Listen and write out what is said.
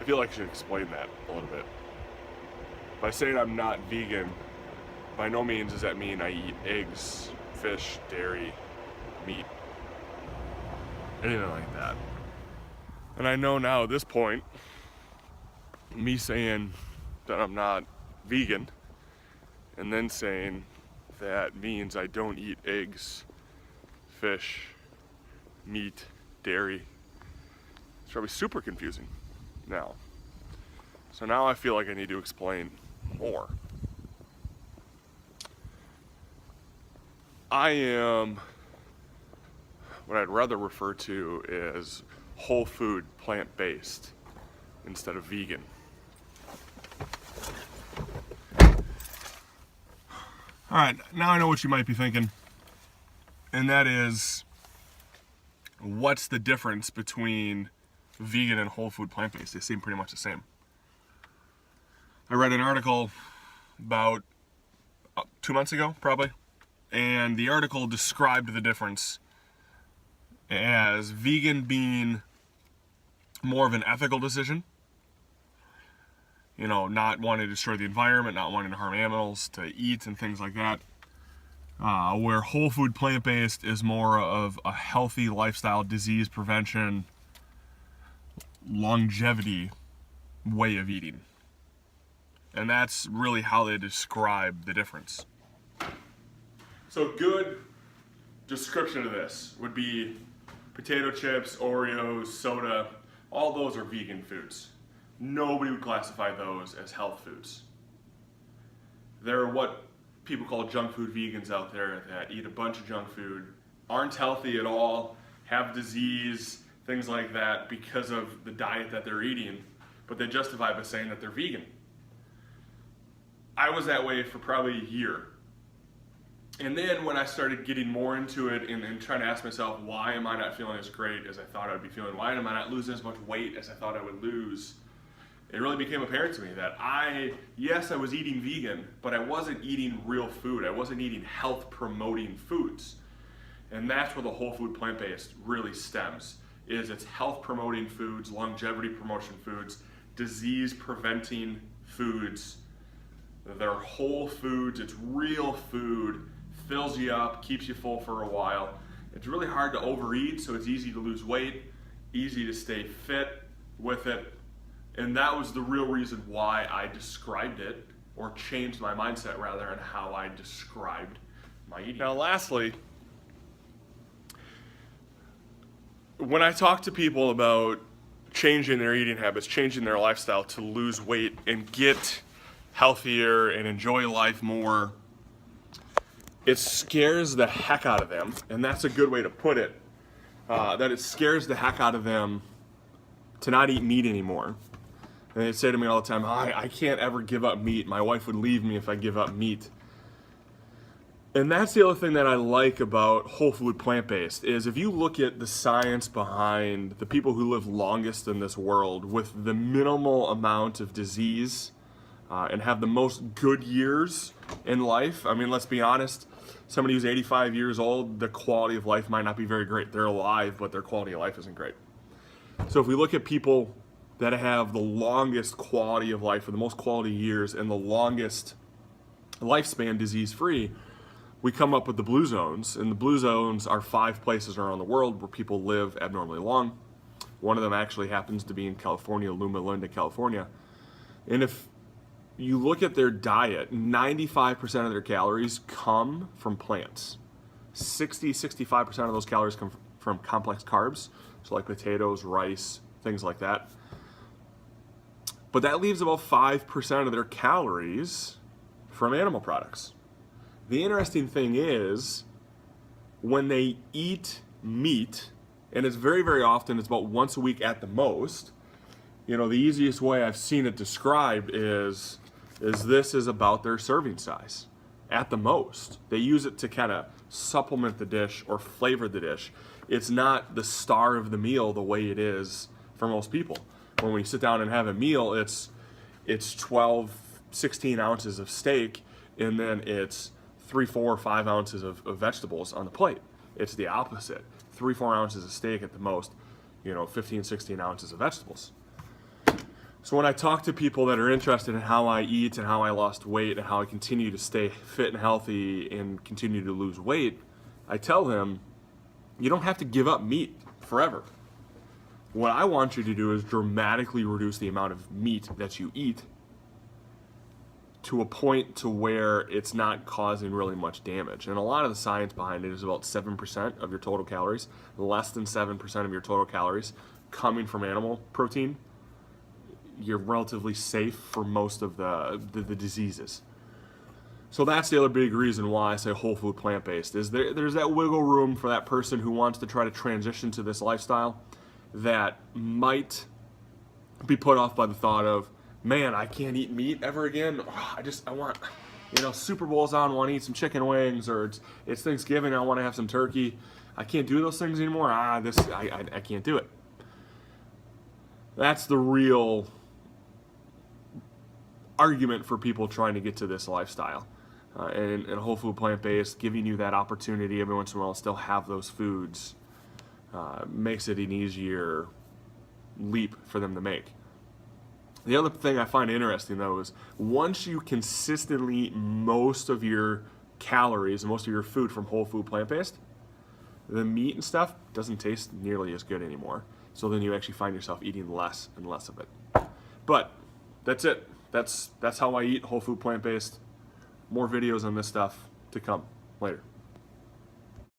I feel like I should explain that a little bit. By saying I'm not vegan, by no means does that mean I eat eggs, fish, dairy, meat, anything like that. And I know now at this point, me saying that I'm not vegan and then saying that means I don't eat eggs, fish, meat, dairy, it's probably super confusing now. So now I feel like I need to explain more. I am what I'd rather refer to as whole food, plant-based, instead of vegan. All right, now I know what you might be thinking, and that is, what's the difference between vegan and whole food plant-based? They seem pretty much the same. I read an article about 2 months ago, probably, and the article described the difference as vegan being more of an ethical decision, you know, not wanting to destroy the environment, not wanting to harm animals to eat and things like that, where whole food plant-based is more of a healthy lifestyle, disease prevention, longevity way of eating. And that's really how they describe the difference. So good description of this would be potato chips, Oreos, soda, all those are vegan foods. Nobody would classify those as health foods. There are what people call junk food vegans out there that eat a bunch of junk food, aren't healthy at all, have disease, things like that because of the diet that they're eating, but they justify by saying that they're vegan. I was that way for probably a year. And then when I started getting more into it and trying to ask myself, why am I not feeling as great as I thought I would be feeling? Why am I not losing as much weight as I thought I would lose? It really became apparent to me that I was eating vegan, but I wasn't eating real food. I wasn't eating health promoting foods. And that's where the whole food plant-based really stems, is it's health promoting foods, longevity promotion foods, disease preventing foods. They're whole foods, it's real food, fills you up, keeps you full for a while. It's really hard to overeat, so it's easy to lose weight, easy to stay fit with it. And that was the real reason why I described it, or changed my mindset rather, on how I described my eating. Now lastly, when I talk to people about changing their eating habits, changing their lifestyle to lose weight and get healthier and enjoy life more, it scares the heck out of them, and that's a good way to put it, that it scares the heck out of them to not eat meat anymore. And they say to me all the time, I can't ever give up meat. My wife would leave me if I give up meat. And that's the other thing that I like about whole food plant-based, is if you look at the science behind the people who live longest in this world with the minimal amount of disease, and have the most good years in life. I mean, let's be honest, somebody who's 85 years old, the quality of life might not be very great. They're alive, but their quality of life isn't great. So if we look at people that have the longest quality of life, or the most quality years, and the longest lifespan disease-free, we come up with the blue zones. And the blue zones are 5 places around the world where people live abnormally long. One of them actually happens to be in California, Loma Linda, California. And if you look at their diet, 95% of their calories come from plants. 65% of those calories come from complex carbs, so like potatoes, rice, things like that. But that leaves about 5% of their calories from animal products. The interesting thing is, when they eat meat, and it's very, very often, it's about once a week at the most, you know, the easiest way I've seen it described is this is about their serving size at the most. They use it to kind of supplement the dish or flavor the dish. It's not the star of the meal the way it is for most people. When we sit down and have a meal, it's 12, 16 ounces of steak, and then it's 3, 4, 5 ounces of vegetables on the plate. It's the opposite. 3, 4 ounces of steak at the most, 15, 16 ounces of vegetables. So when I talk to people that are interested in how I eat and how I lost weight and how I continue to stay fit and healthy and continue to lose weight, I tell them, you don't have to give up meat forever. What I want you to do is dramatically reduce the amount of meat that you eat to a point to where it's not causing really much damage. And a lot of the science behind it is about 7% of your total calories, less than 7% of your total calories coming from animal protein. You're relatively safe for most of the diseases. So that's the other big reason why I say whole food plant-based is there's that wiggle room for that person who wants to try to transition to this lifestyle that might be put off by the thought of, man, I can't eat meat ever again. Oh, I want, Super Bowl's on, I want to eat some chicken wings, or it's Thanksgiving, I want to have some turkey. I can't do those things anymore. I can't do it. That's the real argument for people trying to get to this lifestyle. And whole food plant-based, giving you that opportunity every once in a while to still have those foods, makes it an easier leap for them to make. The other thing I find interesting, though, is once you consistently eat most of your calories and most of your food from whole food plant-based, the meat and stuff doesn't taste nearly as good anymore. So then you actually find yourself eating less and less of it. But that's it. That's how I eat whole food plant-based. More videos on this stuff to come later.